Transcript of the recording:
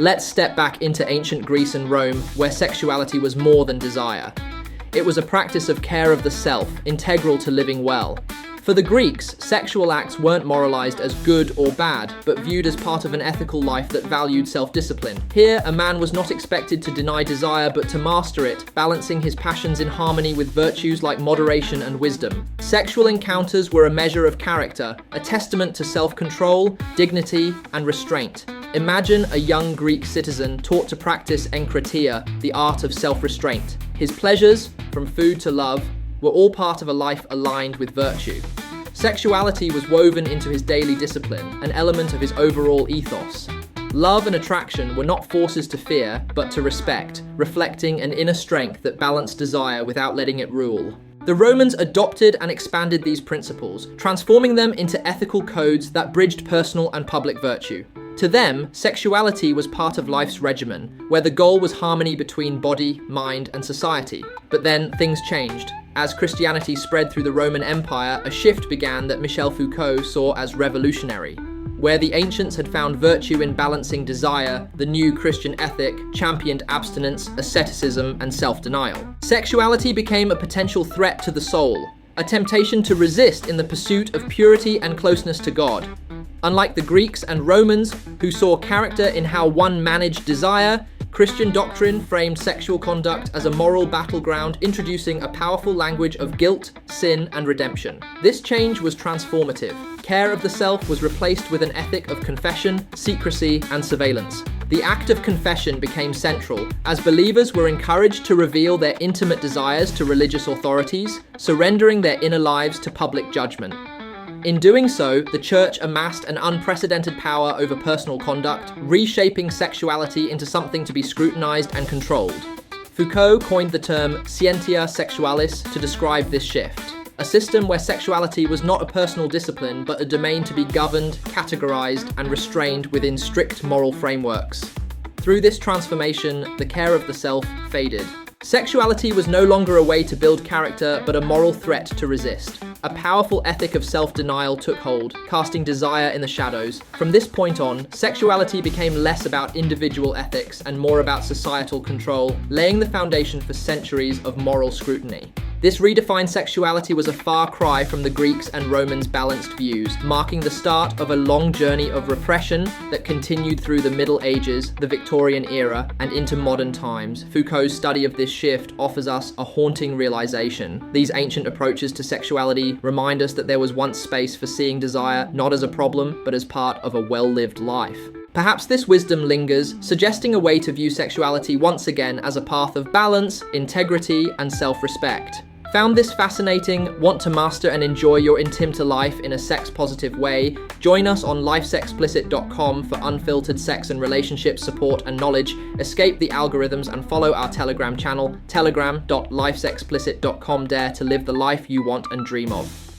Let's step back into ancient Greece and Rome, where sexuality was more than desire. It was a practice of care of the self, integral to living well. For the Greeks, sexual acts weren't moralized as good or bad, but viewed as part of an ethical life that valued self-discipline. Here, a man was not expected to deny desire, but to master it, balancing his passions in harmony with virtues like moderation and wisdom. Sexual encounters were a measure of character, a testament to self-control, dignity, and restraint. Imagine a young Greek citizen taught to practice enkratia, the art of self-restraint. His pleasures, from food to love, were all part of a life aligned with virtue. Sexuality was woven into his daily discipline, an element of his overall ethos. Love and attraction were not forces to fear, but to respect, reflecting an inner strength that balanced desire without letting it rule. The Romans adopted and expanded these principles, transforming them into ethical codes that bridged personal and public virtue. To them, sexuality was part of life's regimen, where the goal was harmony between body, mind, and society. But then things changed. As Christianity spread through the Roman Empire, a shift began that Michel Foucault saw as revolutionary. Where the ancients had found virtue in balancing desire, the new Christian ethic championed abstinence, asceticism, and self-denial. Sexuality became a potential threat to the soul, a temptation to resist in the pursuit of purity and closeness to God. Unlike the Greeks and Romans, who saw character in how one managed desire, Christian doctrine framed sexual conduct as a moral battleground, introducing a powerful language of guilt, sin, and redemption. This change was transformative. Care of the self was replaced with an ethic of confession, secrecy, and surveillance. The act of confession became central, as believers were encouraged to reveal their intimate desires to religious authorities, surrendering their inner lives to public judgment. In doing so, the Church amassed an unprecedented power over personal conduct, reshaping sexuality into something to be scrutinized and controlled. Foucault coined the term scientia sexualis to describe this shift, a system where sexuality was not a personal discipline, but a domain to be governed, categorized, and restrained within strict moral frameworks. Through this transformation, the care of the self faded. Sexuality was no longer a way to build character, but a moral threat to resist. A powerful ethic of self-denial took hold, casting desire in the shadows. From this point on, sexuality became less about individual ethics and more about societal control, laying the foundation for centuries of moral scrutiny. This redefined sexuality was a far cry from the Greeks and Romans' balanced views, marking the start of a long journey of repression that continued through the Middle Ages, the Victorian era, and into modern times. Foucault's study of this shift offers us a haunting realization. These ancient approaches to sexuality remind us that there was once space for seeing desire not as a problem, but as part of a well-lived life. Perhaps this wisdom lingers, suggesting a way to view sexuality once again as a path of balance, integrity, and self-respect. Found this fascinating? Want to master and enjoy your intimate life in a sex-positive way? Join us on lifesexplicit.com for unfiltered sex and relationship support and knowledge. Escape the algorithms and follow our Telegram channel, telegram.lifesexplicit.com. Dare to live the life you want and dream of.